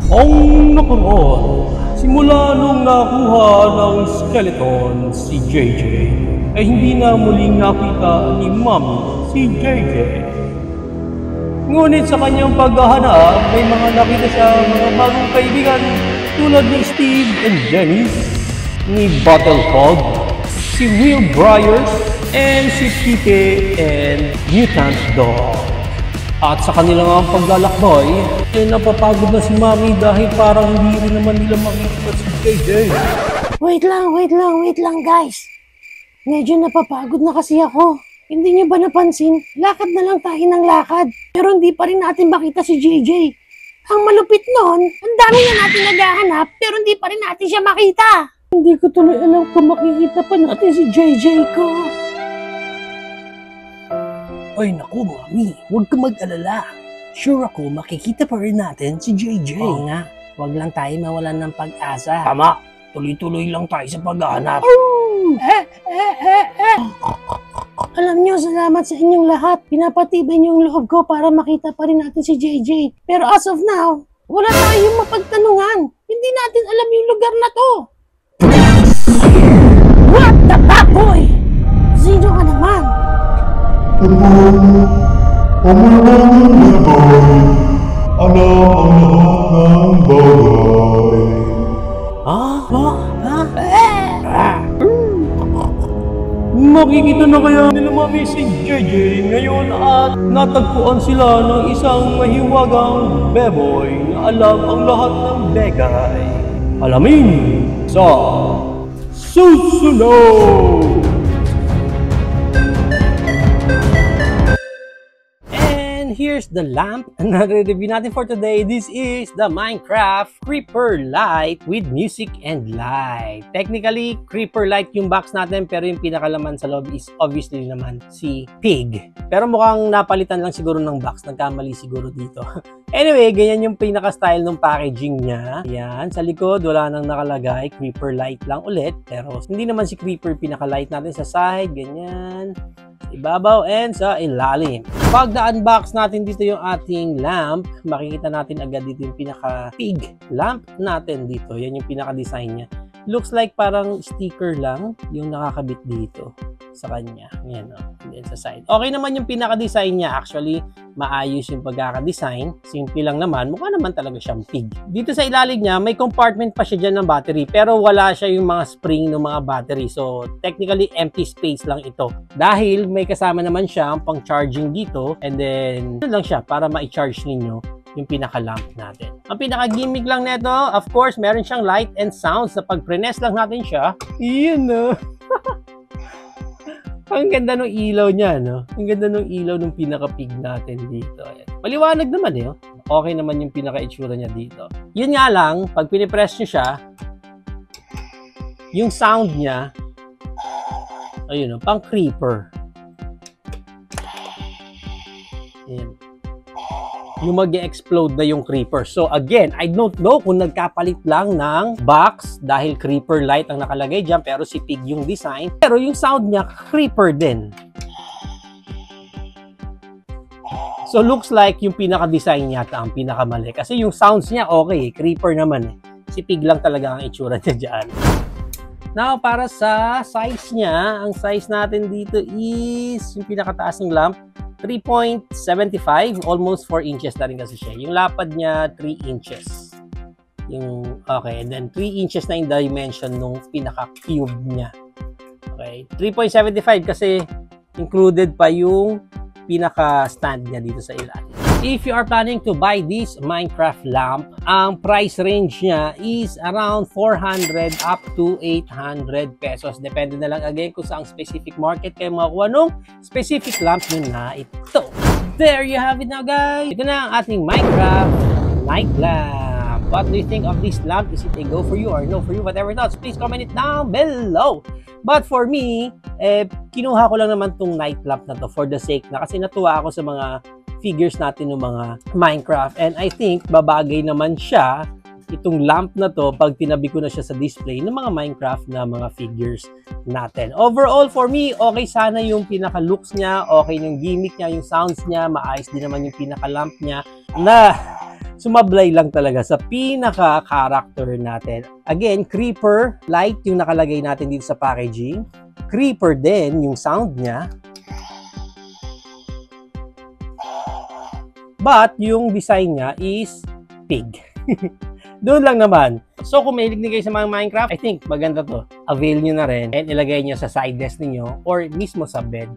Ang nakaraan, simula nung nakuha ng skeleton si JJ, ay hindi na muling nakita ni Mami si JJ. Ngunit sa kanyang paghahanap, may mga nakita siya mga bagong kaibigan tulad ni Steve and Dennis, ni Battlefog, si Will Briars, and si Kike and Mutant Dog. At sa kanilang paglalakbay, ay napapagod na si Mami dahil parang hindi rin naman nila makikita si JJ. Wait lang guys. Medyo napapagod na kasi ako. Hindi niyo ba napansin? Lakad na lang tayo ng lakad. Pero hindi pa rin natin makita si JJ. Ang malupit nun, ang dami na natin naghahanap pero hindi pa rin natin siya makita. Hindi ko tuloy alam kung makikita pa natin si JJ ko. Ay naku, Mami, huwag ka mag-alala. Sure ako, makikita pa rin natin si JJ. Oo nga, huwag lang tayo mawalan ng pag-asa. Tama, tuloy-tuloy lang tayo sa paghahanap. Alam niyo, salamat sa inyong lahat. Pinapatibay niyo yung loob ko para makita pa rin natin si JJ. Pero as of now, wala tayong mapagtanungan. Hindi natin alam yung lugar na to. What the fuck, boy? Sino ka naman? Ang maraming bagay, alam ang lahat ng bagay. Makikita na kaya nila Mami si JJ ngayon at natagpuan sila ng isang mahiwagang beboy na alam ang lahat ng bagay. Alamin sa susunod! Here's the lamp na review natin for today. This is the Minecraft Creeper Light with music and light. Technically, Creeper Light yung box natin pero yung pinakalaman sa loob is obviously naman si Pig. Pero mukhang napalitan lang siguro ng box. Nagkamali siguro dito. Anyway, ganyan yung pinaka-style ng packaging niya. Yan, sa likod wala nang nakalagay. Creeper Light lang ulit. Pero hindi naman si Creeper pinaka-light natin sa side. Ganyan. Ibabaw and sa ilalim. Pag na-unbox natin dito yung ating lamp, makikita natin agad dito yung pinaka-pig lamp natin dito. Yan yung pinaka-design niya. Looks like parang sticker lang yung nakakabit dito sa kanya. Yan o. Then sa side. Okay naman yung pinaka-design niya. Actually, maayos yung pagkaka-design. Simple lang naman. Mukha naman talaga siyang pig. Dito sa ilalim niya, may compartment pa siya dyan ng battery. Pero wala siya yung mga spring ng mga battery. So, technically, empty space lang ito. Dahil may kasama naman siya pang charging dito. And then, yun lang siya para ma-charge ninyo yung pinaka-lamp natin. Ang pinaka-gimmick lang nito, of course, meron siyang light and sounds. Sa pag-prenes lang natin siya, yun o. Ang ganda ng ilaw niya, no? Ang ganda ng ilaw ng pinaka-pig natin dito. Ayan. Maliwanag naman eh. Okay naman yung pinaka-itsura niya dito. Yun nga lang, pag pinipress nyo siya, yung sound niya, ayun o, pang creeper. Ayan. Yung mag-explode na yung creeper. So again, I don't know kung nagkapalit lang ng box dahil creeper light ang nakalagay dyan pero si pig yung design. Pero yung sound niya, creeper din. So looks like yung pinaka-design niya ang pinakamali. Kasi yung sounds niya okay, creeper naman eh. Si pig lang talaga ang itsura niya dyan. Now, para sa size niya, ang size natin dito is yung pinakataas ng lamp, 3.75, almost 4 inches na rin kasi siya. Yung lapad niya, 3 inches. Okay, and then 3 inches na yung dimension nung pinaka-cube niya. Okay, 3.75 kasi included pa yung pinaka-stand niya dito sa ilalim. If you are planning to buy this Minecraft lamp, ang price range niya is around 400 up to 800 pesos. Depende na lang again kung saang specific market kayo makakuha nung specific lamp nyo na ito. There you have it now, guys. Ito na ang ating Minecraft night lamp. What do you think of this lamp? Is it a go for you or no for you? Whatever thoughts, please comment it down below. But for me, kinuha ko lang naman tong night lamp na to for the sake na kasi natuwa ako sa mga figures natin ng mga Minecraft and I think babagay naman siya itong lamp na to pag tinabi ko na siya sa display ng mga Minecraft na mga figures natin. Overall for me, okay sana yung pinaka looks niya, okay yung gimmick niya, yung sounds niya, maayos din naman yung pinaka lamp niya na sumablay lang talaga sa pinaka-character natin. Again, creeper, light yung nakalagay natin dito sa packaging. Creeper din yung sound niya. But yung design niya is pig. Doon lang naman. So kung mahilig din kayo sa mga Minecraft, I think maganda to. Avail nyo na rin and ilagay nyo sa side desk ninyo or mismo sa bed.